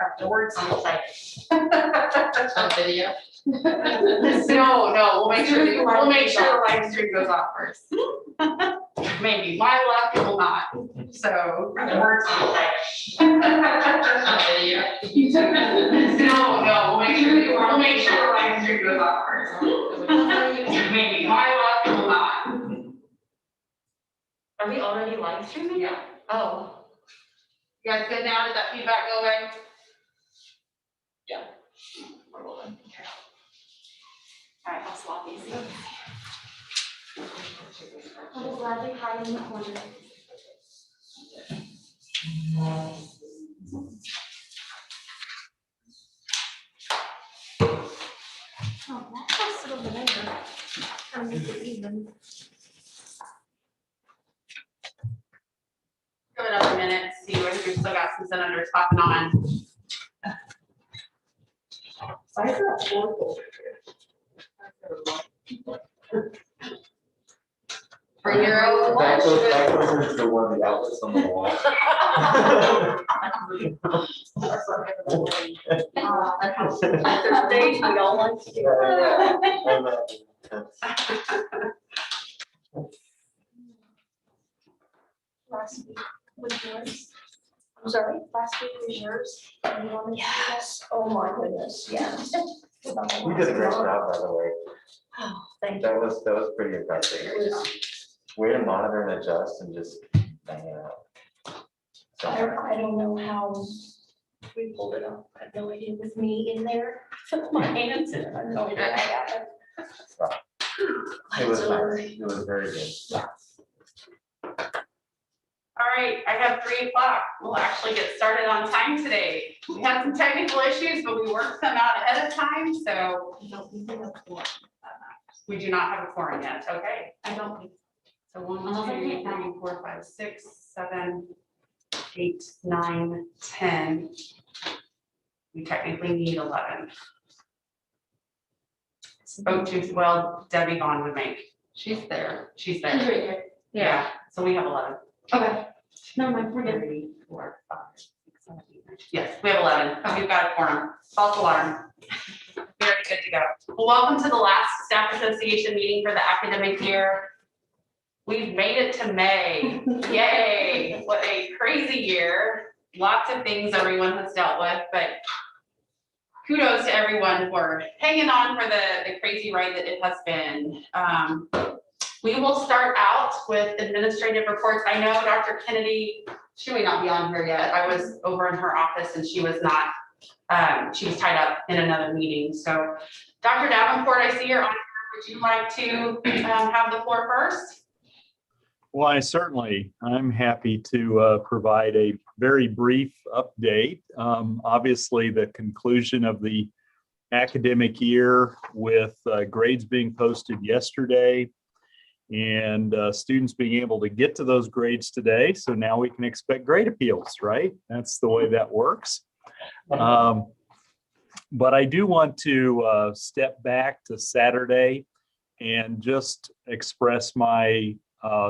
Afterwards. I'm excited. On video? No, we'll make sure the live stream goes off first. Maybe, my luck, it will not, so. Afterwards. I'm excited. On video? No, we'll make sure the live stream goes off first. Maybe, my luck, it will not. Are we already live streaming? Yeah. Oh. You guys good now? Did that feedback go away? Yeah. We're rolling. All right, I'll swap these. I'm gladly hide in the corner. Oh, that's a little bit over. I'll make it even. Give it another minute, see whether you've still got some senators popping on. For your own lunch. That goes into one of the outlets on the wall. Thursdays, we all want to do. Last week was yours. I'm sorry, last week was yours. And you wanted to do this? Oh my goodness, yes. You did a great job, by the way. Oh, thank you. That was pretty impressive. It was, Way to monitor and adjust and just bang it out. So, I don't know how we pulled it off. I have no idea with me in there, with my hands in it. I have no idea how I got it. it was So, nice. It was very good. yeah. All right, I have 3 o'clock. We'll actually get started on time today. We had some technical issues, but we worked them out ahead of time, so I don't think we have four. we do not have a quorum yet, okay? I don't think. So 1, 2, 3, 4, 5, 6, 7, 8, 9, 10. We technically need 11. Spoke to, well, Debbie Vaughn would make. She's there. She's right here. Yeah, so we have 11. Okay. Never mind, we're good. 3, 4, 5, 6, 7, 8, 9. Yes, we have 11. We've got a quorum. False alarm. Very good to go. Well, welcome to the last staff association meeting for the academic year. We've made it to May. Yay. What a crazy year. Lots of things everyone has dealt with, but kudos to everyone for hanging on for the crazy ride that it has been. We will start out with administrative reports. I know Dr. Kennedy, she may not be on here yet. I was over in her office and she was not, she was tied up in another meeting. So Dr. Davenport, I see you're on here. Would you like to have the floor first? Well, I'm happy to provide a very brief update. Obviously, the conclusion of the academic year with grades being posted yesterday and students being able to get to those grades today. So now we can expect grade appeals, right? That's the way that works. But I do want to step back to Saturday and just express my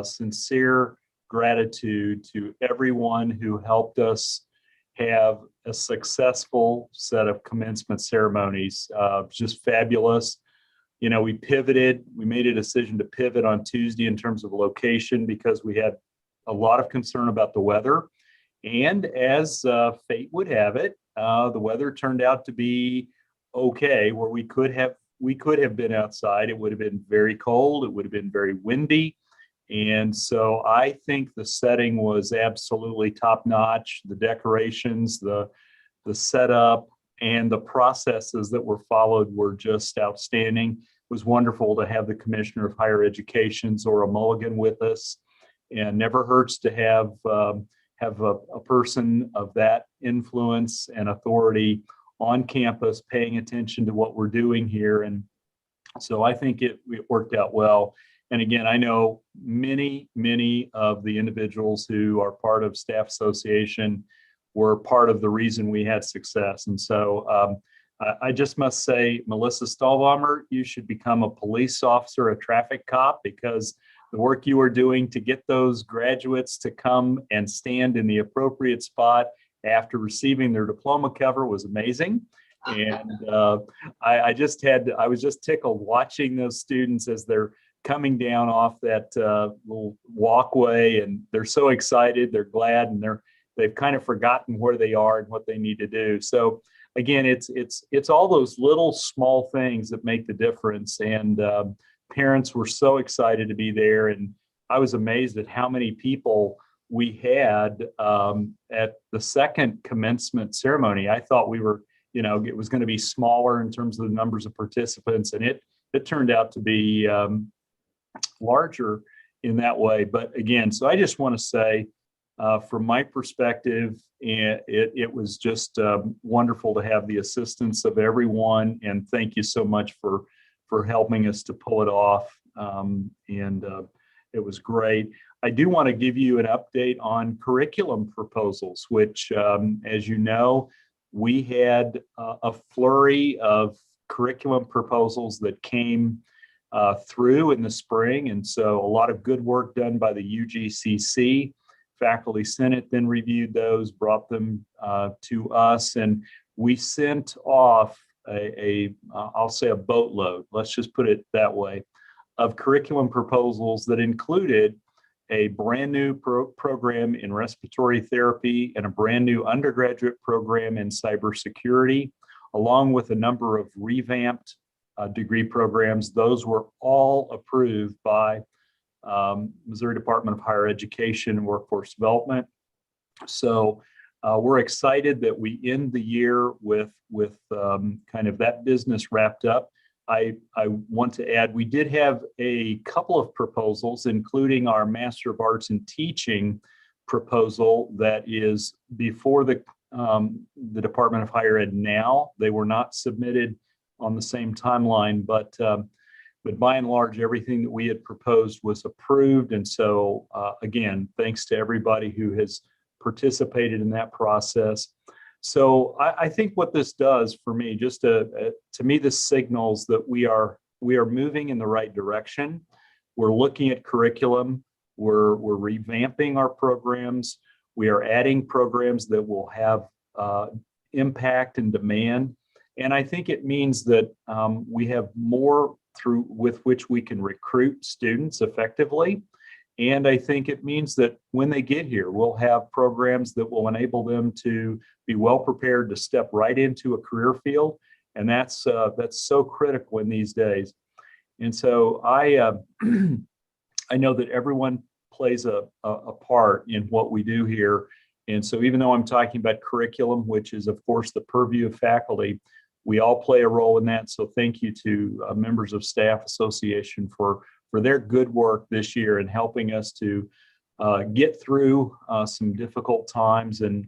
sincere gratitude to everyone who helped us have a successful set of commencement ceremonies. Just fabulous. You know, we made a decision to pivot on Tuesday in terms of location because we had a lot of concern about the weather. And as fate would have it, the weather turned out to be okay, where we could have been outside. It would have been very cold. It would have been very windy. And so I think the setting was absolutely top notch. The decorations, the setup, and the processes that were followed were just outstanding. It was wonderful to have the Commissioner of Higher Education, Zora Mulligan, with us. And never hurts to have a person of that influence and authority on campus paying attention to what we're doing here. And so I think it worked out well. And again, I know many of the individuals who are part of Staff Association were part of the reason we had success. And so I just must say, Melissa Stahlbaumer, you should become a police officer, a traffic cop, because the work you are doing to get those graduates to come and stand in the appropriate spot after receiving their diploma cover was amazing. And I was just tickled watching those students as they're coming down off that little walkway, and they're so excited, they're glad, and they've kind of forgotten where they are and what they need to do. So again, it's all those little small things that make the difference. And parents were so excited to be there, and I was amazed at how many people we had at the second commencement ceremony. I thought we were, it was going to be smaller in terms of the numbers of participants, and it turned out to be larger in that way. But again, so I just want to say, from my perspective, it was just wonderful to have the assistance of everyone, and thank you so much for helping us to pull it off. It was great. I do want to give you an update on curriculum proposals, which, as you know, we had a flurry of curriculum proposals that came through in the spring. And so a lot of good work done by the UGCC. Faculty Senate then reviewed those, brought them to us, and we sent off I'll say a boatload, let's just put it that way, of curriculum proposals that included a brand new program in respiratory therapy and a brand new undergraduate program in cybersecurity, along with a number of revamped degree programs. Those were all approved by Missouri Department of Higher Education and Workforce Development. So we're excited that we end the year with kind of that business wrapped up. I want to add, we did have a couple of proposals, including our Master of Arts in Teaching proposal that is before the Department of Higher Ed now. They were not submitted on the same timeline, but by and large, everything that we had proposed was approved. And so again, thanks to everybody who has participated in that process. So I think what this does for me, just to me, this signals that we are moving in the right direction. We're looking at curriculum. We're revamping our programs. We are adding programs that will have impact and demand. And I think it means that we have more with which we can recruit students effectively. And I think it means that when they get here, we'll have programs that will enable them to be well prepared to step right into a career field. And that's so critical in these days. And so I know that everyone plays a part in what we do here. And so even though I'm talking about curriculum, which is of course the purview of faculty, we all play a role in that. So thank you to members of Staff Association for their good work this year in helping us to get through some difficult times and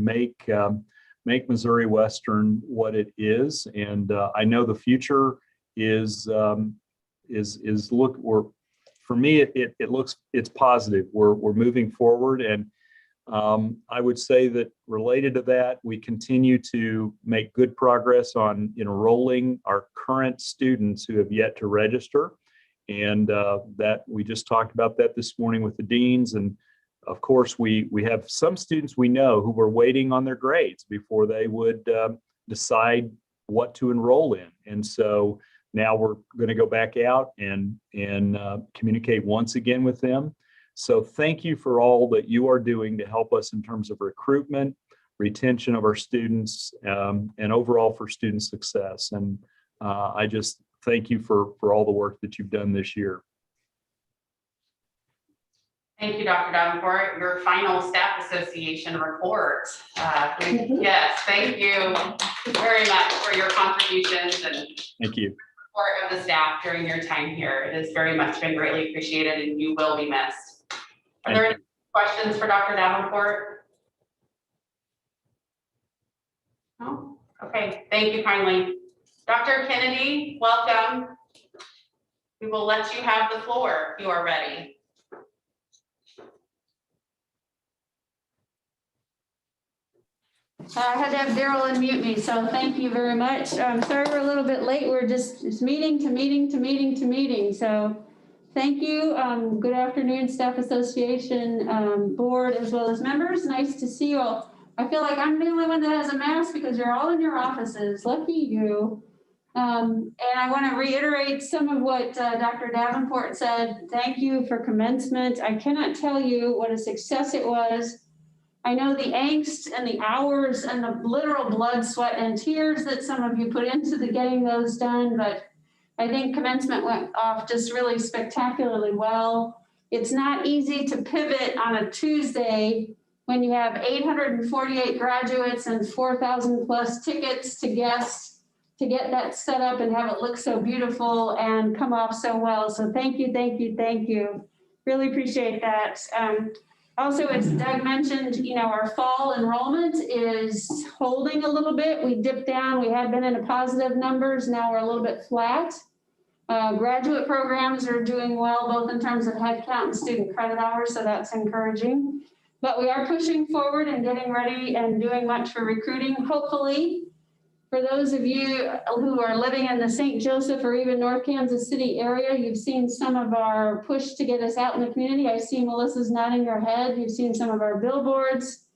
make Missouri Western what it is. And I know the future is for me, it's positive. We're moving forward. And I would say that related to that, we continue to make good progress on enrolling our current students who have yet to register. And that we just talked about that this morning with the deans. And of course, we have some students we know who were waiting on their grades before they would decide what to enroll in. And so now we're going to go back out and communicate once again with them. So thank you for all that you are doing to help us in terms of recruitment, retention of our students, and overall for student success. And I just thank you for all the work that you've done this year. Thank you, Dr. Davenport. Your final Staff Association report. Yes, thank you very much for your contributions and Thank you. support of the staff during your time here. It has very much been greatly appreciated, and you will be missed. Are there any questions for Dr. Davenport? No? Okay, thank you kindly. Dr. Kennedy, welcome. We will let you have the floor if you are ready. I had to have Daryl unmute me, so thank you very much. Sorry we're a little bit late. We're just meeting to meeting to meeting to meeting. So thank you. Good afternoon, Staff Association Board, as well as members. Nice to see you all. I feel like I'm the only one that has a mask because you're all in your offices. Lucky you. And I want to reiterate some of what Dr. Davenport said. Thank you for commencement. I cannot tell you what a success it was. I know the angst and the hours and the literal blood, sweat, and tears that some of you put into the getting those done, but I think commencement went off just really spectacularly well. It's not easy to pivot on a Tuesday when you have 848 graduates and 4,000 plus tickets to guests to get that set up and have it look so beautiful and come off so well. So thank you, thank you, thank you. Really appreciate that. Also, as Doug mentioned, our fall enrollment is holding a little bit. We dipped down. We had been in a positive numbers. Now we're a little bit flat. Graduate programs are doing well, both in terms of headcount and student credit hours, so that's encouraging. But we are pushing forward and getting ready and doing much for recruiting. Hopefully, for those of you who are living in the St. Joseph or even North Kansas City area, you've seen some of our push to get us out in the community. I see Melissa's nodding her head. You've seen some of our billboards,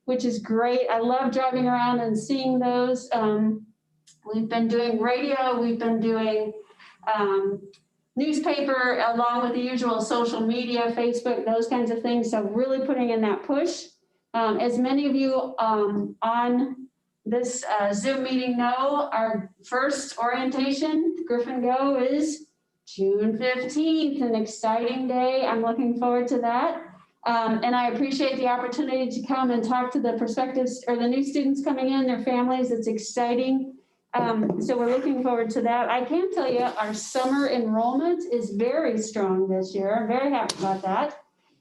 which is great. I love driving around and seeing those. We've been doing radio. We've been doing newspaper, along with the usual social media, Facebook, those kinds of things. So really putting in that push. As many of you on this Zoom meeting know, our first orientation, Griffin Go, is June 15th, an exciting day. I'm looking forward to that. And I appreciate the opportunity to come and talk to the prospectives or the new students coming in, their families. It's exciting. So we're looking forward to that. I can tell you our summer enrollment is very strong this year. I'm very happy about that.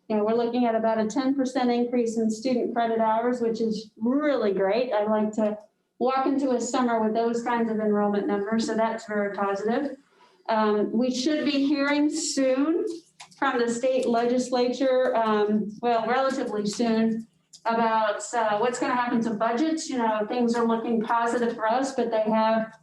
We're looking at about a 10% increase in student credit hours, which is really great. I like to walk into a summer with those kinds of enrollment numbers, so that's very positive. We should be hearing soon from the state legislature, well, relatively soon, about what's going to happen to budgets. Things are looking positive for us, but they have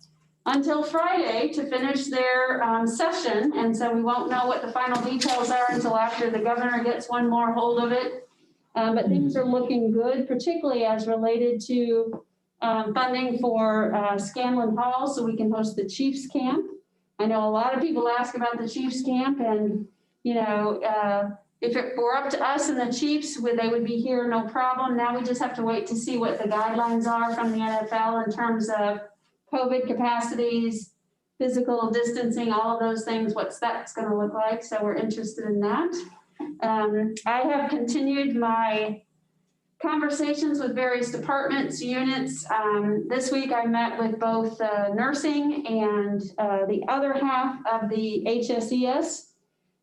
until Friday to finish their session. And so we won't know what the final details are until after the governor gets one more hold of it. But things are looking good, particularly as related to funding for Scanlon Hall so we can host the Chiefs Camp. I know a lot of people ask about the Chiefs Camp, and if it were up to us and the Chiefs, they would be here, no problem. Now we just have to wait to see what the guidelines are from the NFL in terms of COVID capacities, physical distancing, all of those things, what's that's going to look like. So we're interested in that. I have continued my conversations with various departments, units. This week I met with both nursing and the other half of the HSES.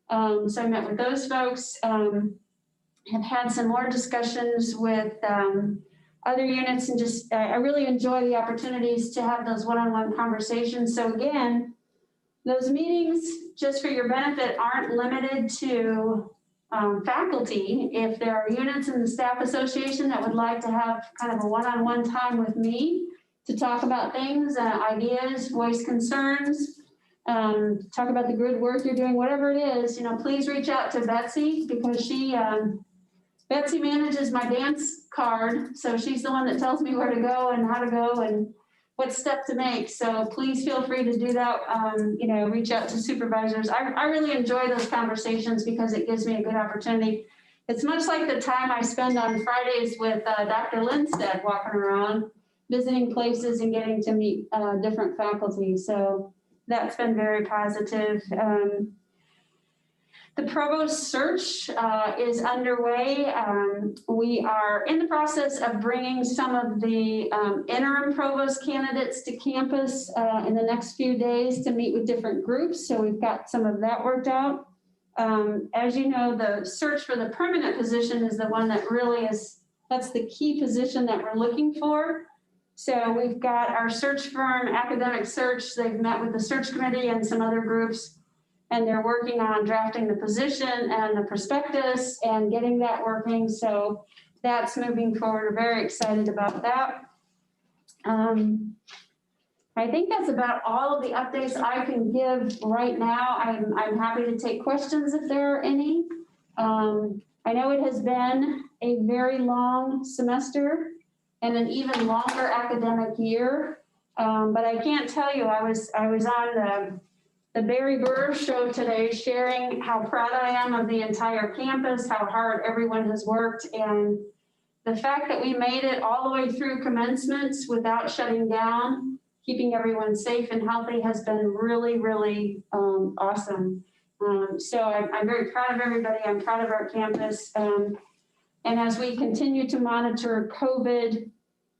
So I met with those folks, have had some more discussions with other units, and just I really enjoy the opportunities to have those one-on-one conversations. So again, those meetings, just for your benefit, aren't limited to faculty. If there are units in the staff association that would like to have kind of a one-on-one time with me to talk about things, ideas, voice concerns, talk about the good work you're doing, whatever it is, please reach out to Betsy, because Betsy manages my dance card. So she's the one that tells me where to go and how to go and what step to make. So please feel free to do that. Reach out to supervisors. I really enjoy those conversations because it gives me a good opportunity. It's much like the time I spend on Fridays with Dr. Lindstedt, walking around, visiting places and getting to meet different faculty. So that's been very positive. The provost search is underway. We are in the process of bringing some of the interim provost candidates to campus in the next few days to meet with different groups. So we've got some of that worked out. As you know, the search for the permanent position is the one that really is, that's the key position that we're looking for. So we've got our search firm, Academic Search. They've met with the search committee and some other groups, and they're working on drafting the position and the prospectus and getting that working. So that's moving forward. We're very excited about that. I think that's about all of the updates I can give right now. I'm happy to take questions if there are any. I know it has been a very long semester. and an even longer academic year. But I can't tell you, I was on the Barry Burr show today, sharing how proud I am of the entire campus, how hard everyone has worked, and the fact that we made it all the way through commencements without shutting down, keeping everyone safe and healthy has been really, really awesome. So I'm very proud of everybody. I'm proud of our campus. And as we continue to monitor COVID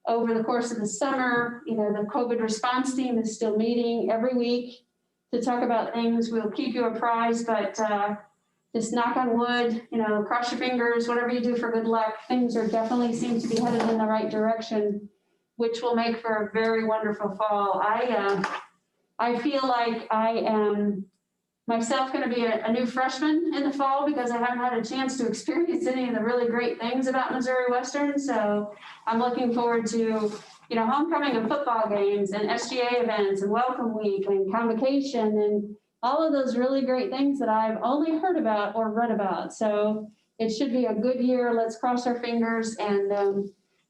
over the course of the summer, the COVID response team is still meeting every week to talk about things. We'll keep you apprised, but just knock on wood, cross your fingers, whatever you do for good luck. Things are definitely seem to be headed in the right direction, which will make for a very wonderful fall. I feel like I am myself going to be a new freshman in the fall because I haven't had a chance to experience any of the really great things about Missouri Western. So I'm looking forward to, homecoming and football games and SGA events and welcome week and convocation and all of those really great things that I've only heard about or read about. So it should be a good year. Let's cross our fingers and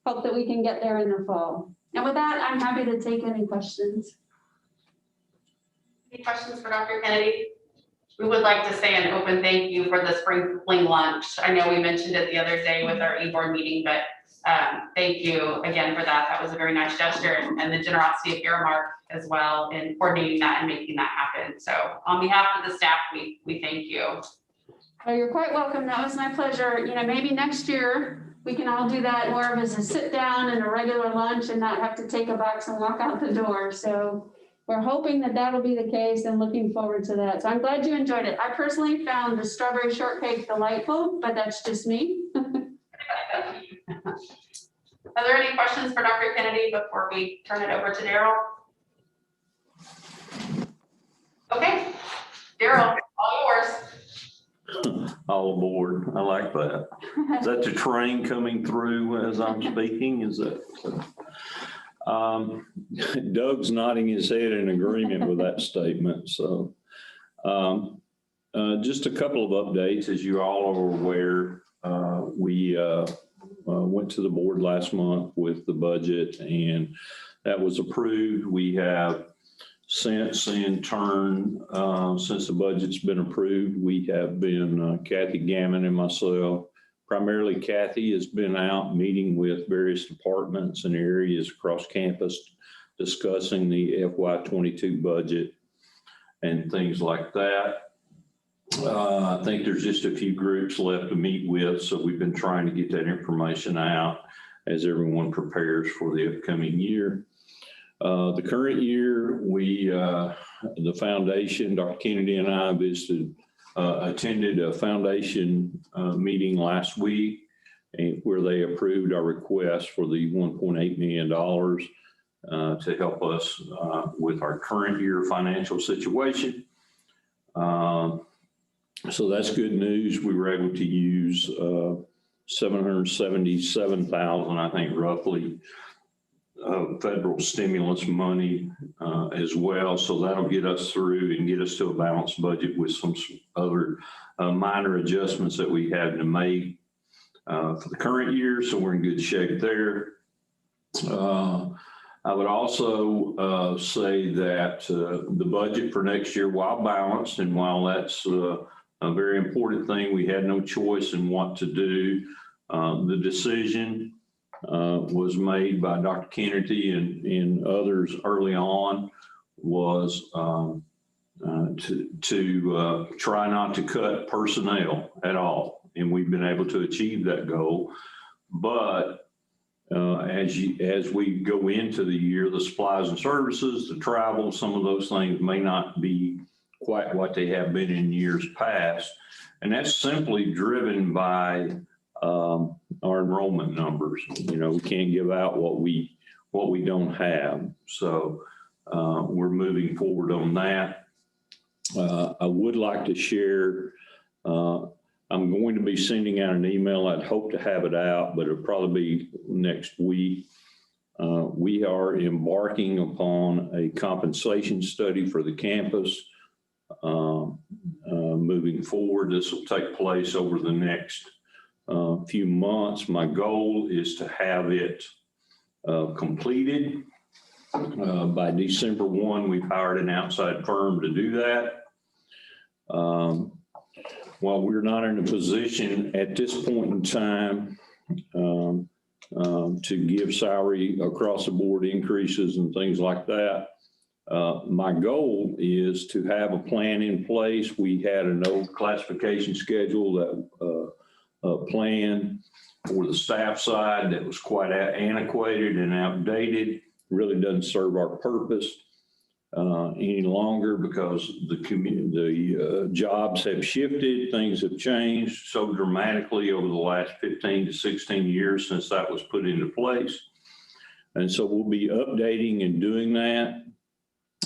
hope that we can get there in the fall. And with that, I'm happy to take any questions. Any questions for Dr. Kennedy? We would like to say an open thank you for the sprinkling lunch. I know we mentioned it the other day with our e-board meeting, but thank you again for that. That was a very nice gesture, and the generosity of Aramark as well in coordinating that and making that happen. So on behalf of the staff, we thank you. Oh, you're quite welcome. That was my pleasure. Maybe next year we can all do that more of as a sit down and a regular lunch and not have to take a box and walk out the door. So we're hoping that that'll be the case and looking forward to that. So I'm glad you enjoyed it. I personally found the strawberry shortcake delightful, but that's just me. Are there any questions for Dr. Kennedy before we turn it over to Daryl? Okay, Daryl, all yours. All aboard. I like that. Is that the train coming through as I'm speaking? Is that? Doug's nodding his head in agreement with that statement. So just a couple of updates. As you all are aware, we went to the board last month with the budget and that was approved. We have since in turn, since the budget's been approved, we have been, Kathy Gammon and myself, primarily Kathy has been out meeting with various departments and areas across campus, discussing the FY22 budget and things like that. I think there's just a few groups left to meet with, so we've been trying to get that information out as everyone prepares for the upcoming year. The current year, the foundation, Dr. Kennedy and I attended a foundation meeting last week where they approved our request for the $1.8 million to help us with our current year financial situation. So that's good news. We were able to use $777,000, I think, roughly, federal stimulus money as well. So that'll get us through and get us to a balanced budget with some other minor adjustments that we had to make for the current year. So we're in good shape there. I would also say that the budget for next year, while balanced and while that's a very important thing, we had no choice in what to do. The decision was made by Dr. Kennedy and others early on was to try not to cut personnel at all. And we've been able to achieve that goal. But as we go into the year, the supplies and services, the travel, some of those things may not be quite what they have been in years past. And that's simply driven by our enrollment numbers. We can't give out what we don't have. So we're moving forward on that. I would like to share, I'm going to be sending out an email. I'd hope to have it out, but it'll probably be next week. We are embarking upon a compensation study for the campus. Moving forward, this will take place over the next few months. My goal is to have it completed. By December 1, we've hired an outside firm to do that. While we're not in a position at this point in time to give salary across the board increases and things like that, my goal is to have a plan in place. We had an old classification schedule that plan for the staff side that was quite antiquated and outdated, really doesn't serve our purpose any longer because the jobs have shifted, things have changed so dramatically over the last 15 to 16 years since that was put into place. And so we'll be updating and doing that.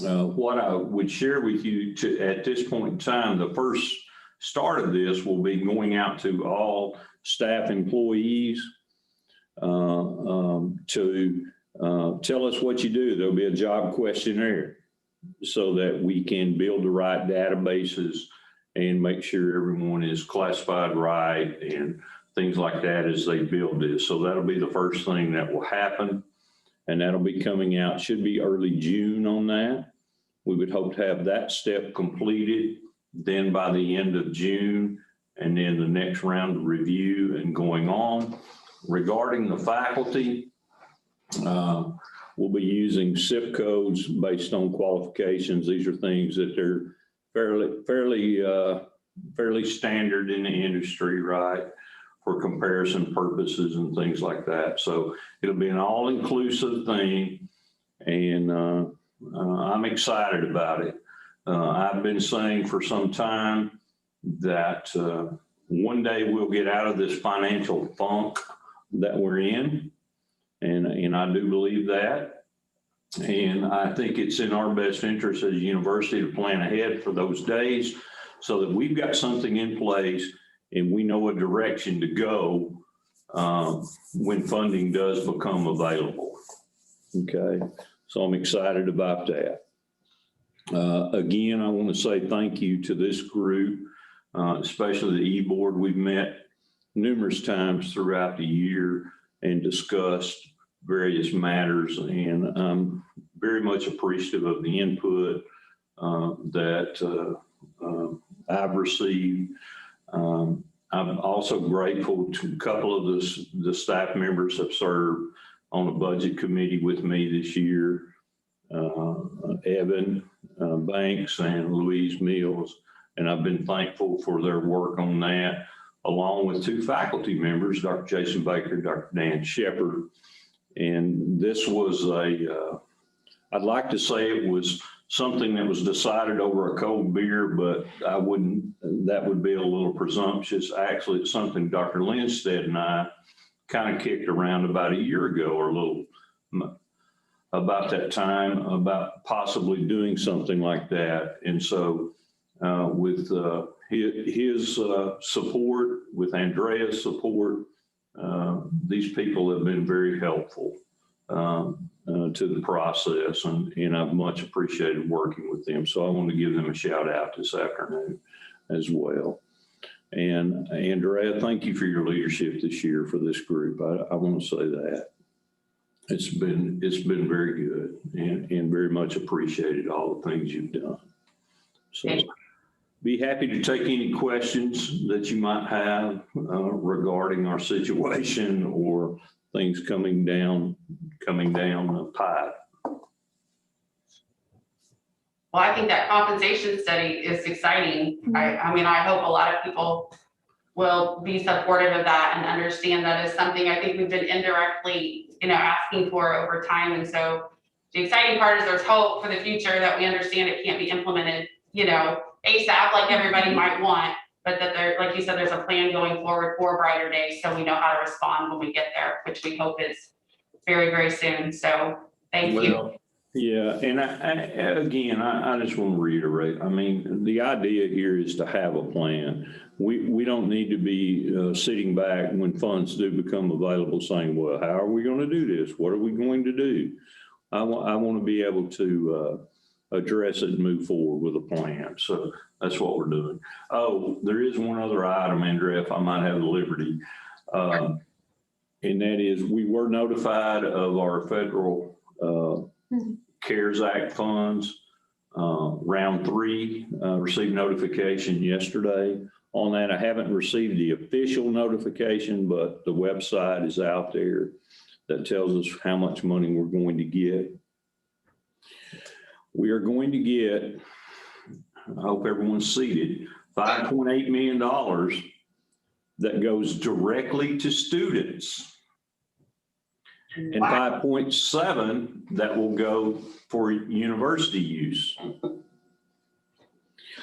What I would share with you at this point in time, the first start of this will be going out to all staff employees to tell us what you do. There'll be a job questionnaire so that we can build the right databases and make sure everyone is classified right and things like that as they build this. So that'll be the first thing that will happen. And that'll be coming out, should be early June on that. We would hope to have that step completed then by the end of June, and then the next round of review and going on. Regarding the faculty, we'll be using SIP codes based on qualifications. These are things that they're fairly standard in the industry, right? For comparison purposes and things like that. So it'll be an all-inclusive thing, and I'm excited about it. I've been saying for some time that one day we'll get out of this financial funk that we're in, and I do believe that. And I think it's in our best interest as a university to plan ahead for those days so that we've got something in place and we know a direction to go when funding does become available. Okay, so I'm excited about that. Again, I want to say thank you to this group, especially the E-Board. We've met numerous times throughout the year and discussed various matters, and I'm very much appreciative of the input that I've received. I'm also grateful to a couple of the staff members have served on the budget committee with me this year, Evan Banks and Louise Mills, and I've been thankful for their work on that, along with two faculty members, Dr. Jason Baker, Dr. Dan Shepard. And this was I'd like to say it was something that was decided over a cold beer, but that would be a little presumptuous. Actually, it's something Dr. Lindstedt and I kind of kicked around about a year ago or a little about that time about possibly doing something like that. And so with his support, with Andrea's support, these people have been very helpful to the process, and I've much appreciated working with them. So I want to give them a shout out this afternoon as well. And Andrea, thank you for your leadership this year for this group. I want to say that. It's been very good and very much appreciated, all the things you've done. So be happy to take any questions that you might have regarding our situation or things coming down the pipe. Well, I think that compensation study is exciting. I mean, I hope a lot of people will be supportive of that and understand that is something I think we've been indirectly, asking for over time. And so the exciting part is there's hope for the future, that we understand it can't be implemented, ASAP like everybody might want, but that there, like you said, there's a plan going forward for brighter days, so we know how to respond when we get there, which we hope is very, very soon. So thank you. Yeah, and I just want to reiterate, I mean, the idea here is to have a plan. We don't need to be sitting back when funds do become available saying, well, how are we going to do this? What are we going to do? I want to be able to address it and move forward with a plan. So that's what we're doing. Oh, there is one other item, Andrea, if I might have the liberty. And that is, we were notified of our federal CARES Act funds. Round 3, received notification yesterday on that. I haven't received the official notification, but the website is out there that tells us how much money we're going to get. We are going to get, I hope everyone's seated, $5.8 million that goes directly to students, and 5.7 that will go for university use.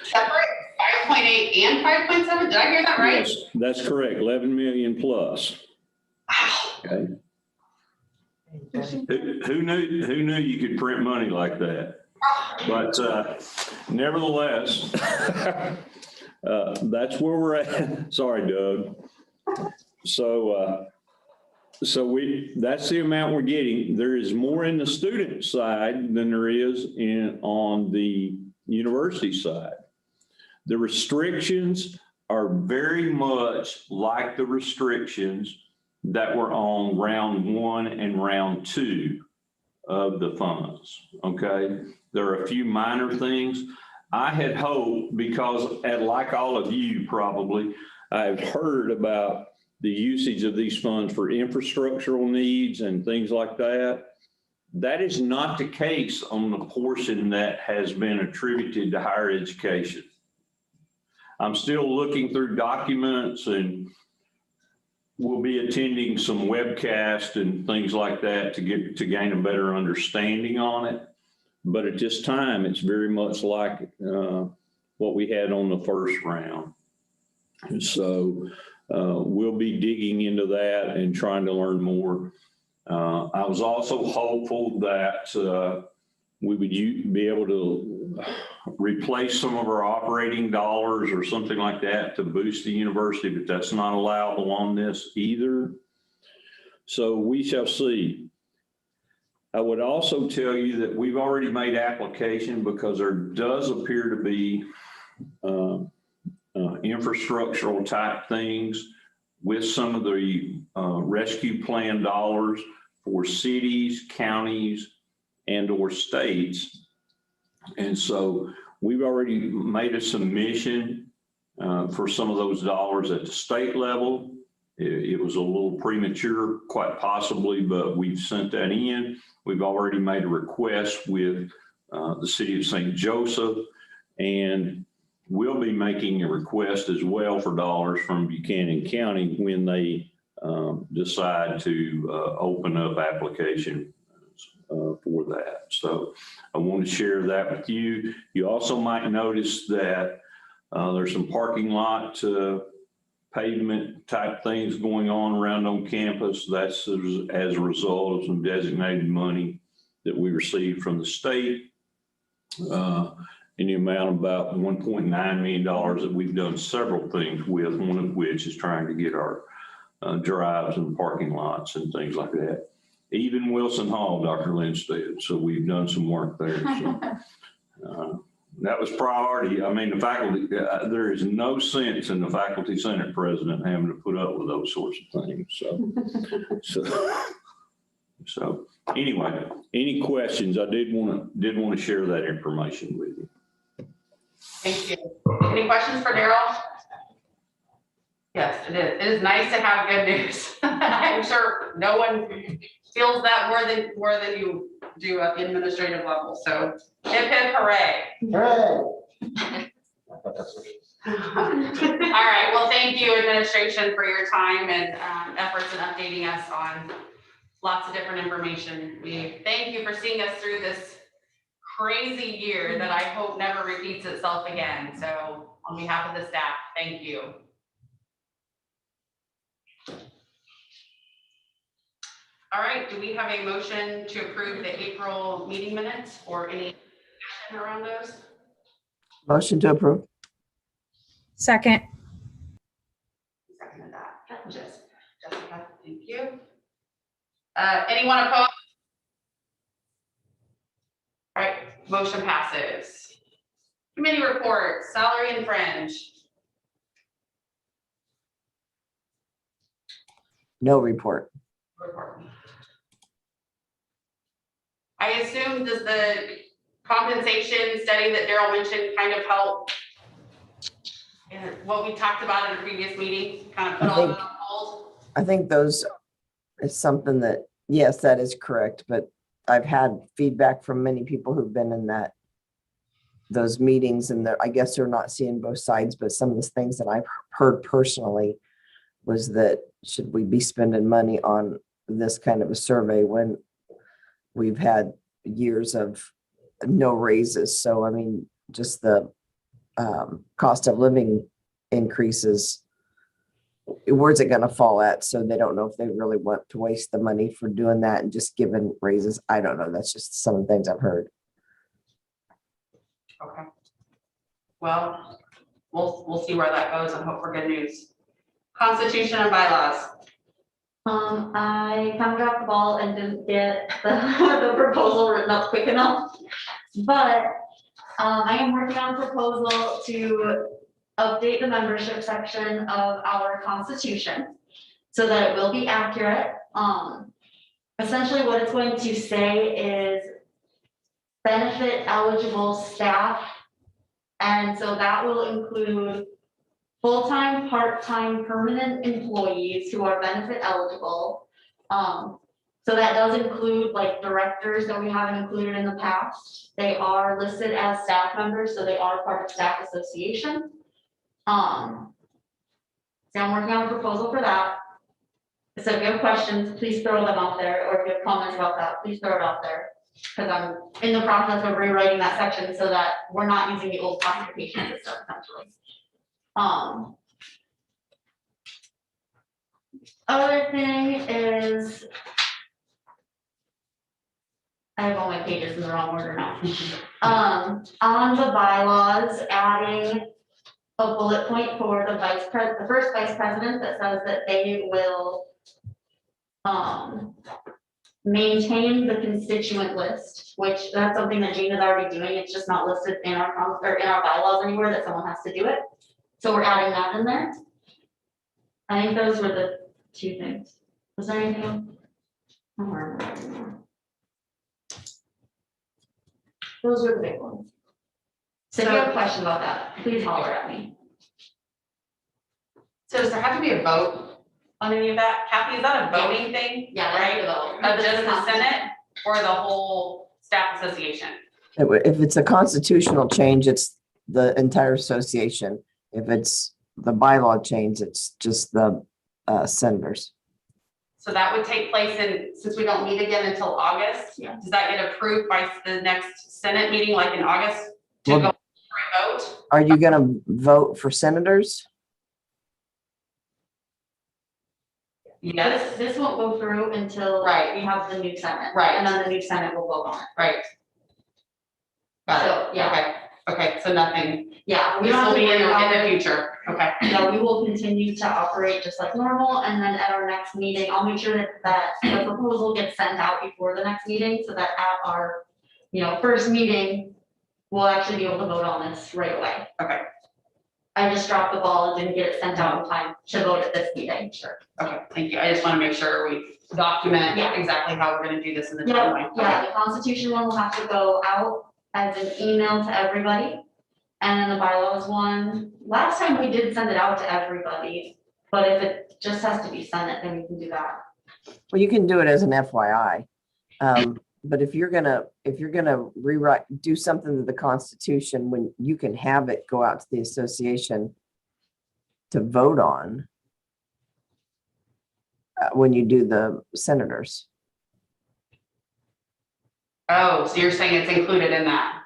Separate 5.8 and 5.7, did I hear that right? Yes, that's correct, 11 million plus. Okay. Who knew you could print money like that? But nevertheless, that's where we're at. Sorry, Doug. So that's the amount we're getting. There is more in the student side than there is on the university side. The restrictions are very much like the restrictions that were on round 1 and round 2 of the funds, okay? There are a few minor things. I had hoped, because like all of you probably, I've heard about the usage of these funds for infrastructural needs and things like that. That is not the case on the portion that has been attributed to higher education. I'm still looking through documents, and we'll be attending some webcasts and things like that to gain a better understanding on it. But at this time, it's very much like what we had on the first round. And so we'll be digging into that and trying to learn more. I was also hopeful that we would be able to replace some of our operating dollars or something like that to boost the university, but that's not allowable on this either. So we shall see. I would also tell you that we've already made application because there does appear to be infrastructural type things with some of the rescue plan dollars for cities, counties, and or states. And so we've already made a submission for some of those dollars at the state level. It was a little premature, quite possibly, but we've sent that in. We've already made a request with the city of St. Joseph, and we'll be making a request as well for dollars from Buchanan County when they decide to open up application for that. So I want to share that with you. You also might notice that there's some parking lot pavement type things going on around on campus. That's as a result of some designated money that we received from the state in the amount of about $1.9 million that we've done several things with, one of which is trying to get our drives and parking lots and things like that. Even Wilson Hall, Dr. Lynch did. So we've done some work there. So, that was priority. I mean, the faculty, there is no sense in the faculty senate president having to put up with those sorts of things. So anyway, any questions? I did want to share that information with you. Thank you. Any questions for Daryl? Yes, it is. It is nice to have good news. I'm sure no one feels that more than you do at the administrative level. So hip hip hooray. Hooray! All right. Well, thank you, administration, for your time and efforts in updating us on lots of different information. We thank you for seeing us through this crazy year that I hope never repeats itself again. So on behalf of the staff, thank you. All right, do we have a motion to approve the April meeting minutes or any action around those? Motion to approve. Second. Second that. Jessica, thank you. Anyone opposed? All right, motion passes. Committee reports, salary and fringe. No report. report. I assume, does the compensation study that Daryl mentioned kind of help? And what we talked about in a previous meeting, kind of put I all think- that on hold? I think those is something that, yes, that is correct, but I've had feedback from many people who've been in those meetings, and I guess they're not seeing both sides, but some of the things that I've heard personally was that should we be spending money on this kind of a survey when we've had years of no raises? So, I mean, just the cost of living increases, where's it gonna fall at? So they don't know if they really want to waste the money for doing that and just giving raises. I don't know. That's just some of the things I've heard. Okay. Well, we'll see where that goes and hope for good news. Constitution and bylaws. I kind of dropped the ball and didn't get the proposal written up quick enough. But I am working on a proposal to update the membership section of our constitution so that it will be accurate. Essentially what it's going to say is benefit eligible staff. And so that will include full-time, part-time, permanent employees who are benefit eligible. So that does include like directors that we haven't included in the past. They are listed as staff members, so they are part of staff association. So I'm working on a proposal for that. So if you have questions, please throw them out there, or if you have comments about that, please throw it out there. Because I'm in the process of rewriting that section so that we're not using the old classification system essentially. Other thing is, I have all my pages in the wrong order now. On the bylaws, adding a bullet point for the the first vice president that says that they will maintain the constituent list, which that's something that Gene is already doing. It's just not listed in our in our bylaws anywhere that someone has to do it. So we're adding that in there. I think those were the two things. Was there anything else? I don't remember anymore. Those were the big ones. So if you have a question about that, please holler at me. So does there have to be a vote on any of that? Kathy, is that a voting thing? Yeah, Right? right. Of just the Senate or the whole staff association? If it's a constitutional change, it's the entire association. If it's the bylaw change, it's just the senators. So that would take place since we don't meet again until August? Yeah. Does that get approved by the next Senate meeting, like in August, to Well, go for a vote? Are you gonna vote for senators? Yes, This won't go through until Right. we have the new Senate. Right. And then the new Senate will vote on it. right. Got So, it, yeah. okay, so nothing, Yeah, we this don't have will to be worry about in the it. future, okay. Yeah, we will continue to operate just like normal, and then at our next meeting, I'll make sure that the proposal gets sent out before the next meeting, so that at our, first meeting, we'll actually be able to vote on this right away. Okay. I just dropped the ball and didn't get it sent out in time to vote at this meeting. Sure. Okay, thank you. I just want to make sure we document Yeah. exactly how we're gonna do this in the Yeah, timeline. yeah, the constitution one will have to go out as an email to everybody. And then the bylaws one, last time we did send it out to everybody, but if it just has to be Senate, then we can do that. Well, you can do it as an FYI. But if you're gonna rewrite, do something to the Constitution, when you can have it go out to the association to vote on when you do the senators. Oh, so you're saying it's included in that?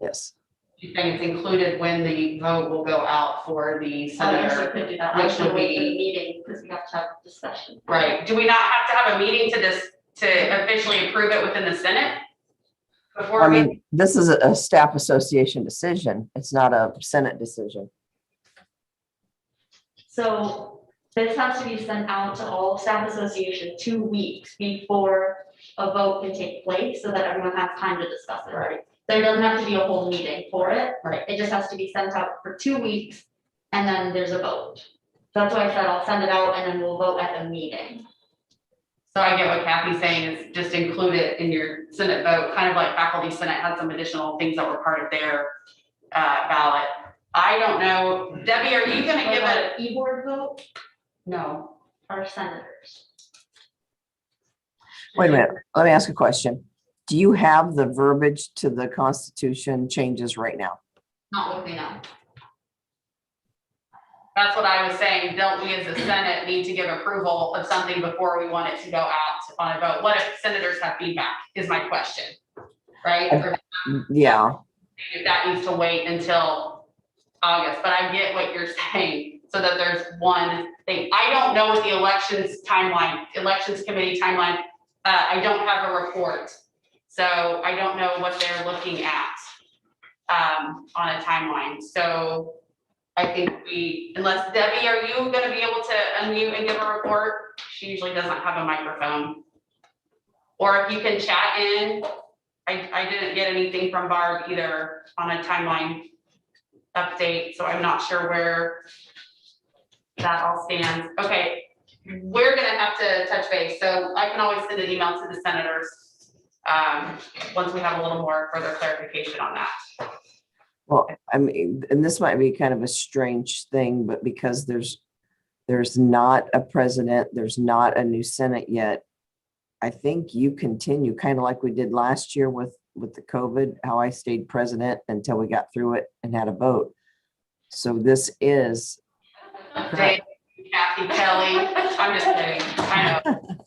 Yes. You're saying it's included when the vote will go out for the I actually senator? could do that, Which I should would wait for be- the meeting, because we have to have discussion. Right, do we not have to have a meeting to officially approve it within the Senate? Before, I mean, this is a staff association decision. It's not a Senate decision. So this has to be sent out to all staff association 2 weeks before a vote can take place, so that everyone has time to discuss it. Right. There doesn't have to be a whole meeting for it. Right. It just has to be sent out for 2 weeks, and then there's a vote. So that's why I said I'll send it out and then we'll vote at the meeting. So I get what Kathy's saying is just include it in your Senate vote, kind of like faculty Senate had some additional things that were part of their ballot. I don't know, Debbie, are you gonna give it? E-board vote No. or senators? Wait a minute, let me ask a question. Do you have the verbiage to the Constitution changes right now? Not with me now. That's what I was saying. Don't we as a Senate need to give approval of something before we want it to go out on a vote? What if senators have feedback is my question, right? Or Yeah, if that needs to wait until August, but I get what you're saying, so that there's one thing. I don't know what the elections committee timeline, I don't have a report. So I don't know what they're looking at on a timeline. So I think unless Debbie, are you gonna be able to unmute and give a report? She usually doesn't have a microphone. Or if you can chat in, I didn't get anything from Barb either on a timeline update, so I'm not sure where that all stands. Okay, we're gonna have to touch base, so I can always send an email to the senators once we have a little more further clarification on that. well, I mean, and this might be kind of a strange thing, but because there's not a president, there's not a new Senate yet. I think you continue kind of like we did last year with the COVID, how I stayed president until we got through it and had a vote. So this is. Dave, Kathy, Kelly, I'm just kidding, I know. I'm just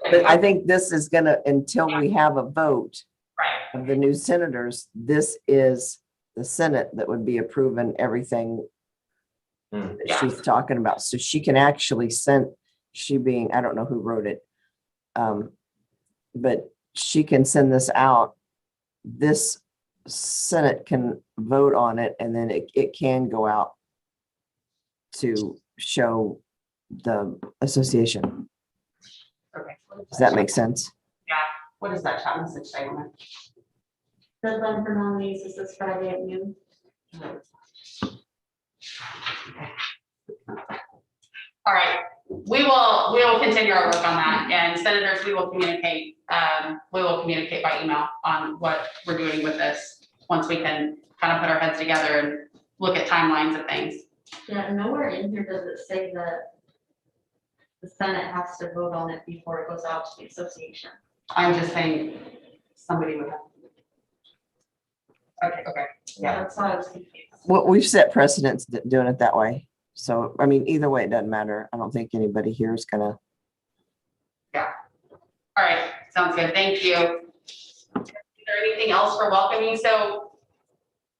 But kidding. I think this is gonna, until we have a vote Right, of the new senators, this is the Senate that would be approving everything that Yeah. she's talking about. So she can actually send, she being, I don't know who wrote it. But she can send this out. This Senate can vote on it, and then it can go out to show the association. okay. Does that make sense? What is that chat message say on it? Deadline for nominees is this Friday at noon. All right, we will continue our work on that, and senators, we will communicate by email on what we're doing with this, once we can kind of put our heads together and look at timelines of things. Yeah, nowhere in here does it say that the Senate has to vote on it before it goes out to the association. I'm just saying, somebody would have. Okay, yeah. That's why I was confused. Well, we've set precedents doing it that way. So, I mean, either way, it doesn't matter. I don't think anybody here is gonna. All right, sounds good, thank you. Is there anything else for welcoming? So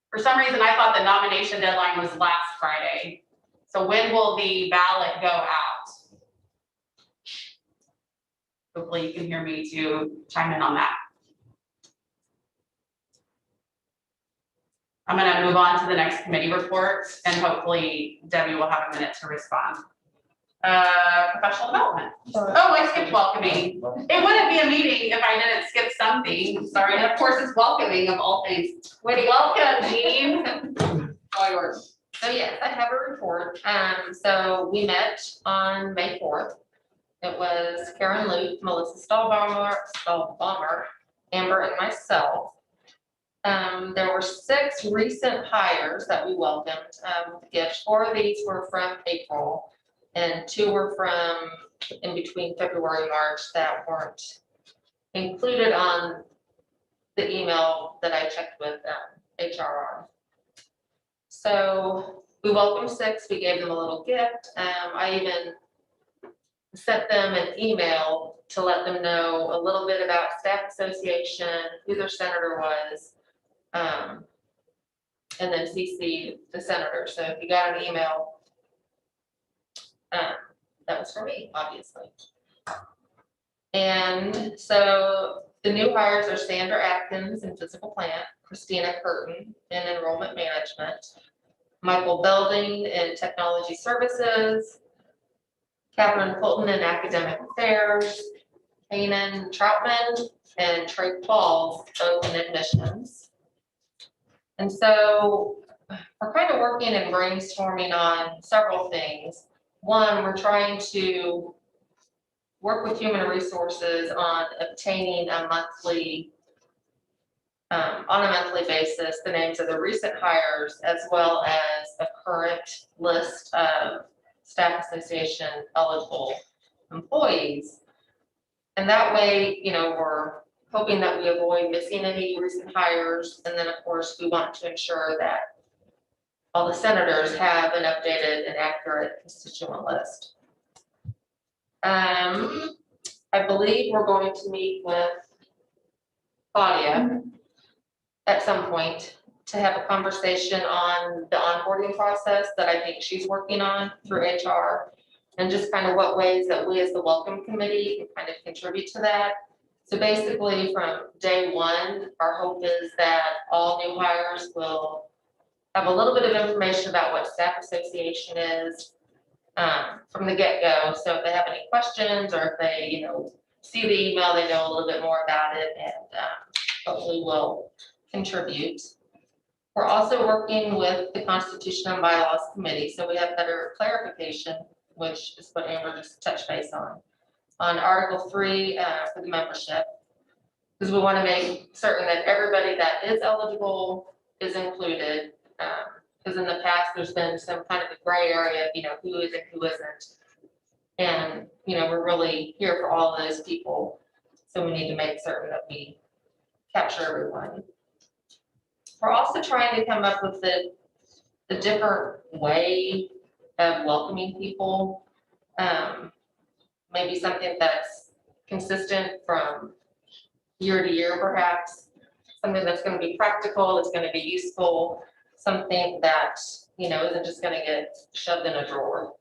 for some reason, I thought the nomination deadline was last Friday. So when will the ballot go out? Hopefully you can hear me to chime in on that. I'm gonna move on to the next committee report, and hopefully Debbie will have a minute to respond. Professional development. Oh, I skipped welcoming. It wouldn't be a meeting if I didn't skip something. Sorry, and of course it's welcoming of all things. Welcome, Jean. All yours. So yes, I have a report. So we met on May 4th. It was Karen Luke, Melissa Stahlbaumer, Amber, and myself. There were 6 recent hires that we welcomed. Gifts. 4 of these were from April, and 2 were from in between February and March that weren't included on the email that I checked with HR. So we welcomed 6. We gave them a little gift. I even sent them an email to let them know a little bit about staff association, who their senator was, and then CC the senator. So if you got an email, that was for me, obviously. And so the new hires are Sandra Atkins in physical plant, Christina Curtin in enrollment management, Michael Belding in technology services, Catherine Fulton in academic affairs, Kanan Troutman and Trey Pauls both in admissions. And so we're kind of working and brainstorming on several things. One, we're trying to work with human resources on obtaining a monthly, on a monthly basis, the names of the recent hires as well as a current list of staff association eligible employees. And that way, you know, we're hoping that we avoid missing any recent hires. And then, of course, we want to ensure that all the senators have an updated and accurate constituent list. I believe we're going to meet with Claudia at some point to have a conversation on the onboarding process that I think she's working on through HR, and just kind of what ways that we as the welcome committee can kind of contribute to that. So basically from day one, our hope is that all new hires will have a little bit of information about what staff association is from the get-go. So if they have any questions or if they, you know, see the email, they know a little bit more about it, and hopefully will contribute. We're also working with the Constitution and Bylaws Committee, so we have better clarification, which is what Amber just touched base on Article 3 for the membership, because we want to make certain that everybody that is eligible is included. Because in the past, there's been some kind of a gray area of, you know, who is and who isn't. And, you know, we're really here for all of those people. So we need to make certain that we capture everyone. We're also trying to come up with a different way of welcoming people. Maybe something that's consistent from year to year, perhaps. Something that's going to be practical, that's going to be useful, something that, you know, isn't just going to get shoved in a drawer.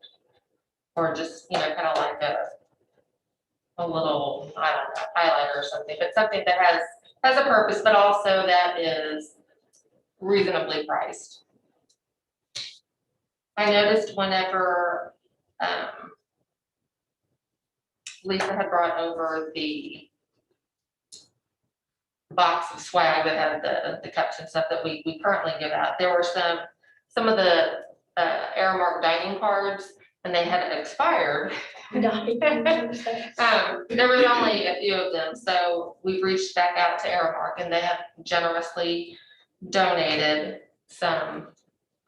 Or just, you know, kind of like a little, I don't know, highlighter or something, but something that has a purpose, but also that is reasonably priced. I noticed whenever Lisa had brought over the box of swag that had the cups and stuff that we currently give out, there were some of the Aramark dining cards, and they had expired. There was only a few of them, so we've reached back out to Aramark, and they have generously donated some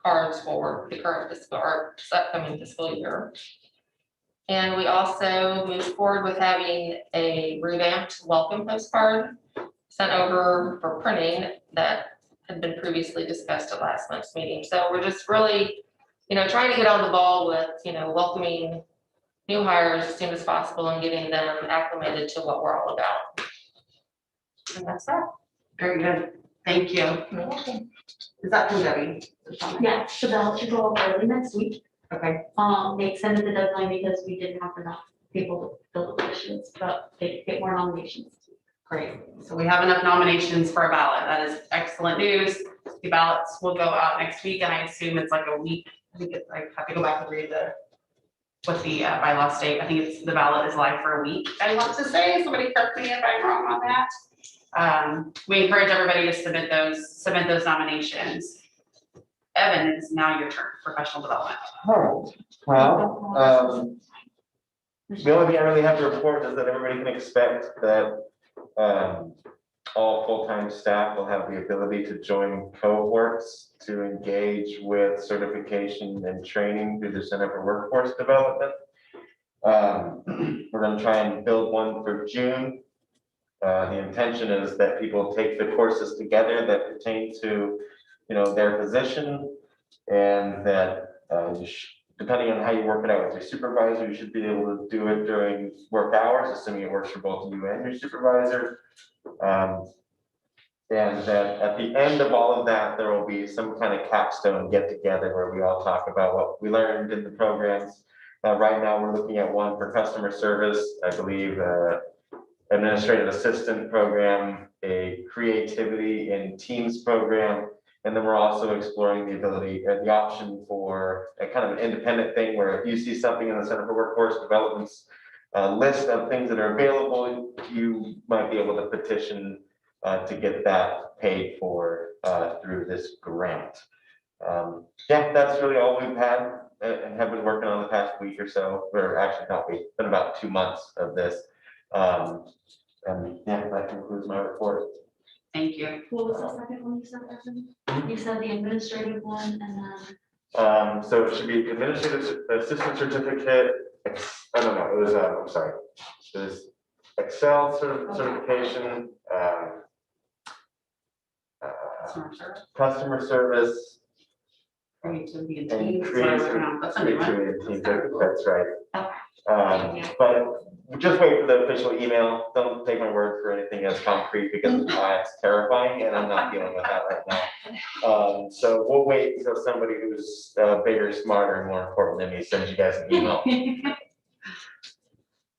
cards for the current fiscal or upcoming fiscal year. And we also moved forward with having a revamped welcome postcard sent over for printing that had been previously discussed at last month's meeting. So we're just really, you know, trying to get on the ball with, you know, welcoming new hires as soon as possible and getting them acclimated to what we're all about. And that's that. Very good. Thank you. Is that from Debbie? Yeah, so that should go up early next week. Okay. They extended the deadline because we didn't have enough people to fill the positions, but they get more nominations. Great. So we have enough nominations for a ballot. That is excellent news. The ballots will go out next week, and I assume it's like a week. I think it's, I have to go back and read what the bylaw state. I think it's the ballot is live for a week. I want to say, somebody correct me if I'm wrong on that. We encourage everybody to submit those nominations. Evan, it's now your turn, professional development. Oh, well, the only thing I really have to report is that everybody can expect that all full-time staff will have the ability to join cohorts to engage with certification and training through the Center for Workforce Development. We're going to try and build one for June. The intention is that people take the courses together that pertain to, you know, their position, and that depending on how you work it out with your supervisor, you should be able to do it during work hours, assuming it works for both you and your supervisor. And that at the end of all of that, there will be some kind of capstone get together where we all talk about what we learned in the programs. Right now, we're looking at one for customer service, I believe, administrative assistant program, a creativity in teams program. And then we're also exploring the ability or the option for a kind of an independent thing where if you see something in the Center for Workforce Development's list of things that are available, you might be able to petition to get that paid for through this grant. Yeah, that's really all we've had. have been working on the past week or so, or actually not week, been about 2 months of this. And yeah, that concludes my report. Thank you. What was the second one you said, Evan? You said the administrative one and then. So it should be administrative assistant certificate. I don't know, it was, I'm sorry. It was Excel certification, customer service. Creativity and And teams, whatever. That's a new one. creativity and team, that's right. Thank you. But just wait for the official email. Don't take my word for anything as concrete because it's terrifying and I'm not dealing with that right now. So we'll wait until somebody who's bigger, smarter, and more important than me sends you guys an email.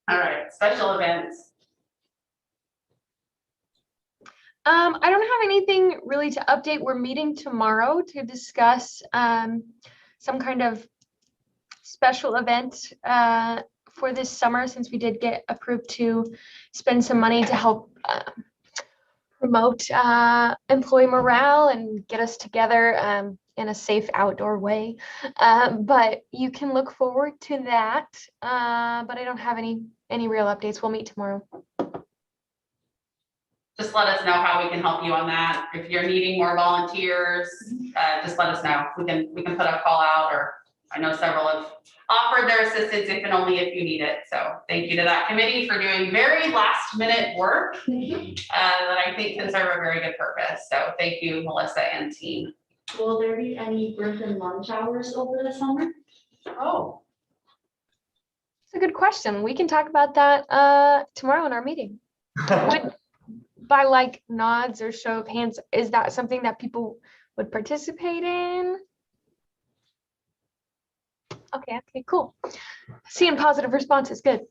All right, special events. I don't have anything really to update. We're meeting tomorrow to discuss some kind of special event for this summer, since we did get approved to spend some money to help promote employee morale and get us together in a safe outdoor way. But you can look forward to that. But I don't have any real updates. We'll meet tomorrow. Just let us know how we can help you on that. If you're needing more volunteers, just let us know. We can put a call out, or I know several have offered their assistance if and only if you need it. So thank you to that committee for doing very last minute work that I think can serve a very good purpose. So thank you, Melissa and team. Will there be any Griffin lunch hours over the summer? Oh, It's a good question. We can talk about that tomorrow in our meeting. By like nods or show of hands, is that something that people would participate in? Okay, cool. Seeing positive responses, good.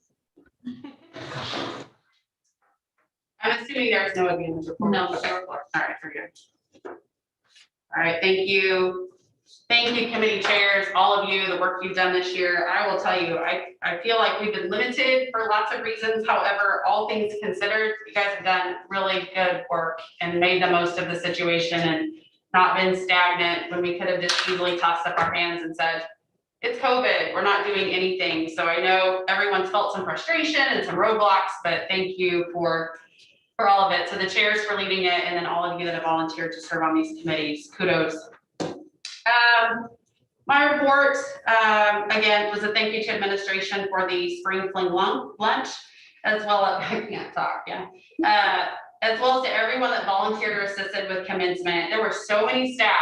I'm assuming there's no abuse report. No, okay. All right, very good. All right, thank you. Thank you, committee chairs, all of you, the work you've done this year. I will tell you, I feel like we've been limited for lots of reasons. However, all things considered, you guys have done really good work and made the most of the situation and not been stagnant when we could have just easily tossed up our hands and said, it's COVID, we're not doing anything. So I know everyone's felt some frustration and some roadblocks, but thank you for all of it. So the chairs for leading it, and then all of you that have volunteered to serve on these committees, kudos. My report, again, was a thank you to administration for the spring fling lunch, as well as, I can't talk, yeah. As well as to everyone that volunteered or assisted with commencement. There were so many staff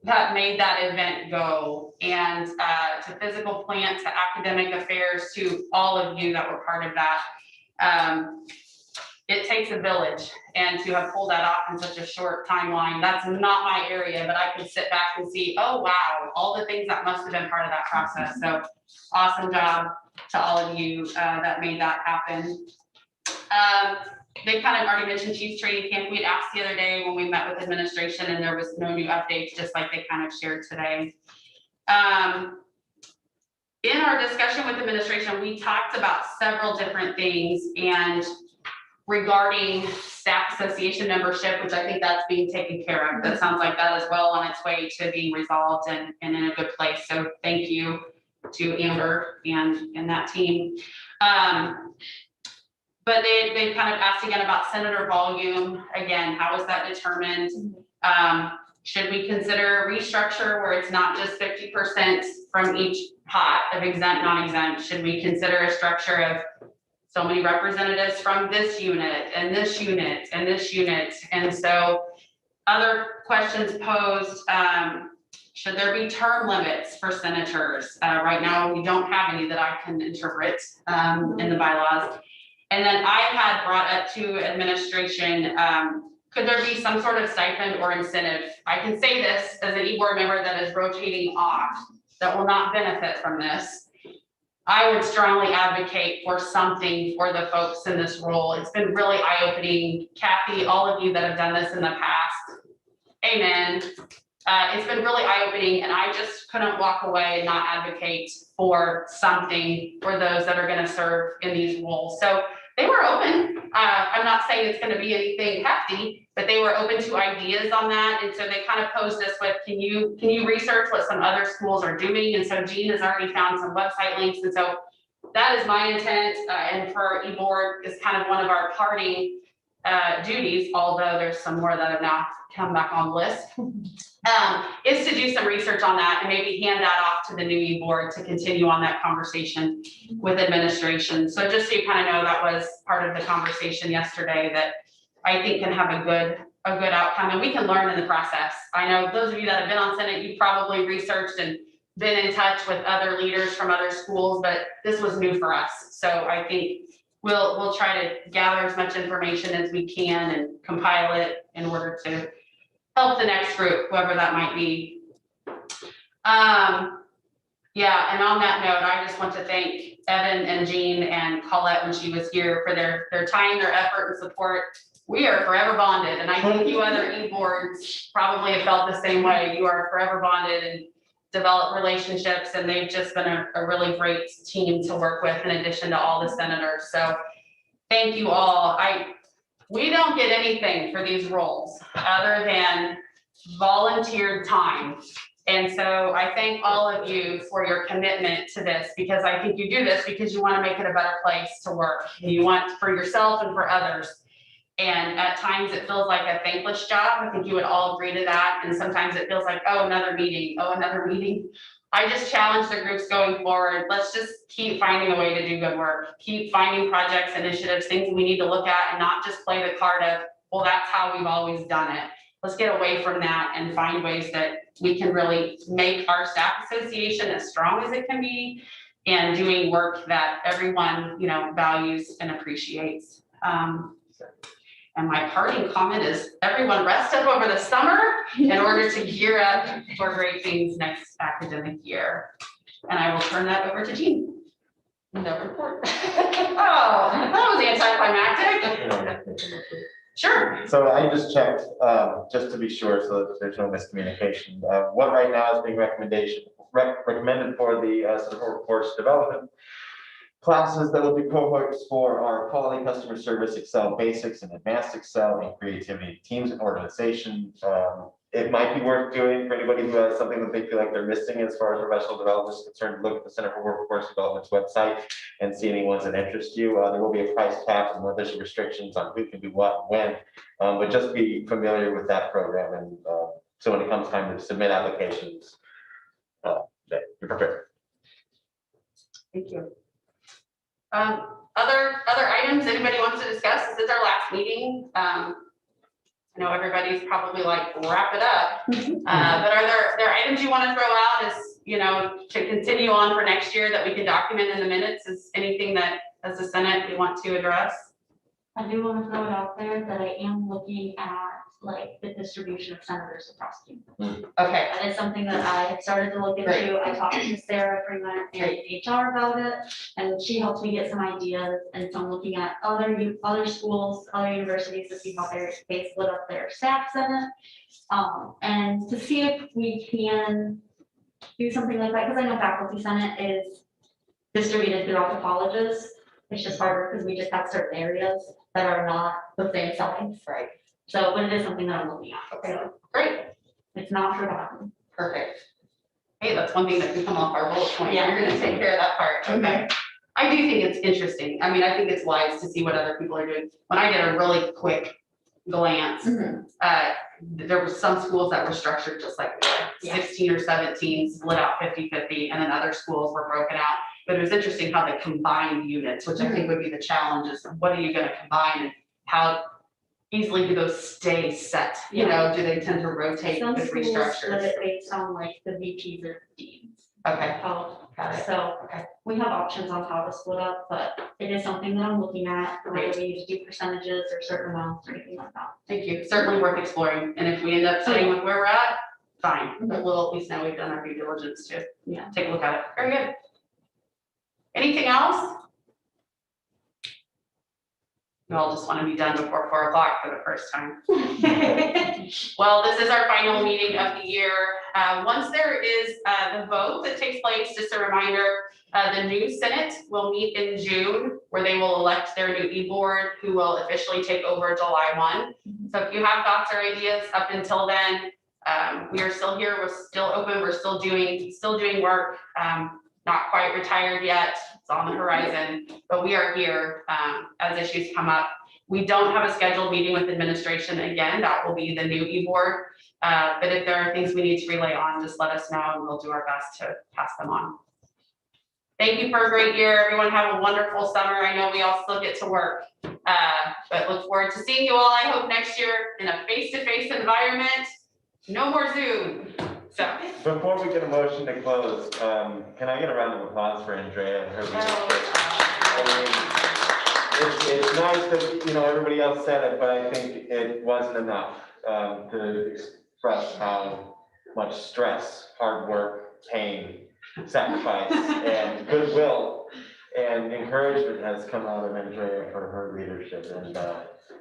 that made that event go, and to physical plant, to academic affairs, to all of you that were part of that. It takes a village, and to have pulled that off in such a short timeline, that's not my area, but I could sit back and see, oh, wow, all the things that must have been part of that process. So awesome job to all of you that made that happen. They kind of already mentioned Chiefs Training Camp. We had asked the other day when we met with administration, and there was no new updates, just like they kind of shared today. In our discussion with administration, we talked about several different things, and regarding staff association membership, which I think that's being taken care of. That sounds like that is well on its way to being resolved and in a good place. So thank you to Amber and that team. But they kind of asked again about senator volume. Again, how is that determined? Should we consider restructure where it's not just 50% from each pot of exempt, non-exempt? Should we consider a structure of so many representatives from this unit and this unit and this unit? And so other questions posed, should there be term limits for senators? Right now, we don't have any that I can interpret in the bylaws. And then I had brought up to administration, could there be some sort of stipend or incentive? I can say this as an e-board member that is rotating off, that will not benefit from this. I would strongly advocate for something for the folks in this role. It's been really eye-opening. Kathy, all of you that have done this in the past, amen. It's been really eye-opening, and I just couldn't walk away and not advocate for something for those that are going to serve in these roles. So they were open. I'm not saying it's gonna be anything hefty, but they were open to ideas on that. And so they kind of posed us with, can you research what some other schools are doing? And so Jean has already found some website links. And so that is my intent, and for e-board is kind of one of our parting duties, although there's some more that have now come back on the list, is to do some research on that and maybe hand that off to the new e-board to continue on that conversation with administration. So just so you kind of know, that was part of the conversation yesterday that I think can have a good outcome, and we can learn in the process. I know those of you that have been on Senate, you've probably researched and been in touch with other leaders from other schools, but this was new for us. So I think we'll try to gather as much information as we can and compile it in order to help the next group, whoever that might be. Yeah, and on that note, I just want to thank Evan and Jean and Colette when she was here for their time, their effort and support. We are forever bonded, and I think you other e-boards probably have felt the same way. You are forever bonded and develop relationships, and they've just been a really great team to work with in addition to all the senators. So thank you all. We don't get anything for these roles other than volunteered time. And so I thank all of you for your commitment to this, because I think you do this because you want to make it a better place to work. You want for yourself and for others. And at times it feels like a thankless job. I think you would all agree to that. And sometimes it feels like, oh, another meeting, oh, another meeting. I just challenge the groups going forward. Let's just keep finding a way to do good work. Keep finding projects, initiatives, things we need to look at, and not just play the card of, well, that's how we've always done it. Let's get away from that and find ways that we can really make our staff association as strong as it can be, and doing work that everyone, values and appreciates. And my parting comment is, everyone rest up over the summer in order to gear up for great things next academic year. And I will turn that over to Jean. No report. Oh, that was anticlimactic. Sure. So I just checked, just to be sure, so that there's no miscommunication. What right now is being recommended for the Center for Workforce Development classes that will be cohorts for our quality, customer service, Excel basics and advanced Excel, and creativity, teams and organization. It might be worth doing for anybody who has something that they feel like they're missing as far as professional development is concerned. Look at the Center for Workforce Development's website and see any ones that interest you. There will be a price cap and there's restrictions on who can do what, when, but just be familiar with that program. And so when it comes time to submit applications, that you're prepared. Thank you. Other items anybody wants to discuss? This is our last meeting. I know everybody's probably like, wrap it up. But are there items you want to throw out as, to continue on for next year that we can document in the minutes? Is anything that as a Senate we want to address? I do want to throw it out there that I am looking at like the distribution of senators across campus. Okay. That is something that I had started to look into. I talked to Sarah Freeman and HR about it, and she helped me get some ideas. And so I'm looking at other schools, other universities to see how they split up their staff senate, and to see if we can do something like that, because I know faculty senate is distributed throughout the colleges. It's just harder because we just have certain areas that are not the same size. Right. So, but it is something that I'm looking at. Okay, So great. it's not forgotten. Perfect. Hey, that's one thing that can come off our bullet point. Yeah. You're gonna take care of that part. Okay. I do think it's interesting. I mean, I think it's wise to see what other people are doing. When I did a really quick glance, there were some schools that were structured just like we were, 16 or 17, split out 50-50, and then other schools were broken out. But it was interesting how they combined units, which I think would be the challenge, is what are you gonna combine and how easily do those stay set? Do they tend to rotate Some with schools split restructures? it based on like the VPs or deans. Okay, Oh, got it. so Okay. we have options on how to split up, but it is something that I'm looking at, whether we need to do percentages or certain amounts or anything like that. Thank you. Certainly worth exploring. And if we end up staying with where we're at, fine. But we'll at least know we've done our due diligence to take a look at it. Very good. Anything else? You all just want to be done before 4 o'clock for the first time. Well, this is our final meeting of the year. Once there is the vote that takes place, just a reminder, The new Senate will meet in June, where they will elect their new e-board, who will officially take over July 1. So if you have thoughts or ideas up until then, we are still here, we're still open, we're still doing work. Not quite retired yet, it's on the horizon, but we are here as issues come up. We don't have a scheduled meeting with administration again, that will be the new e-board. But if there are things we need to relay on, just let us know and we'll do our best to pass them on. Thank you for a great year. Everyone have a wonderful summer. I know we all still get to work, but look forward to seeing you all, I hope next year in a face-to-face environment. No more Zoom. So. Before we get a motion to close, can I get a round of applause for Andrea and her leadership? It's nice that, you know, everybody else said it, but I think it wasn't enough to express how much stress, hard work, pain, sacrifice, and goodwill and encouragement has come out of Andrea for her leadership. And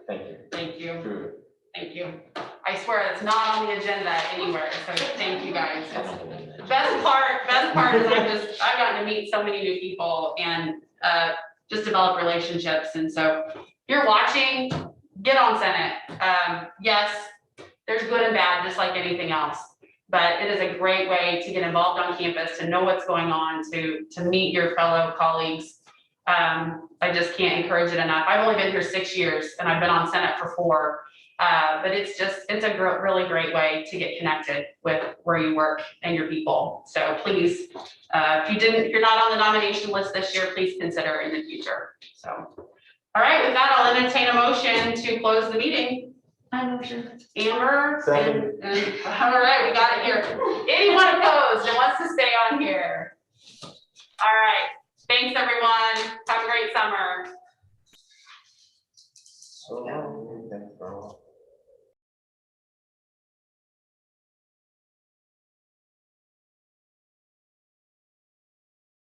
thank you. Thank you. Truly. Thank you. I swear it's not on the agenda anywhere, so thank you guys. It's best part is I've gotten to meet so many new people and just develop relationships. And so if you're watching, get on Senate. Yes, there's good and bad, just like anything else, but it is a great way to get involved on campus, to know what's going on, to meet your fellow colleagues. I just can't encourage it enough. I've only been here 6 years and I've been on Senate for 4. But it's a really great way to get connected with where you work and your people. So please, if you're not on the nomination list this year, please consider in the future. So, all right, with that, I'll entertain a motion to close the meeting. I motion. Amber, Second. and all right, we got it here. Anyone opposed that wants to stay on here? All right, thanks everyone. Have a great summer. So,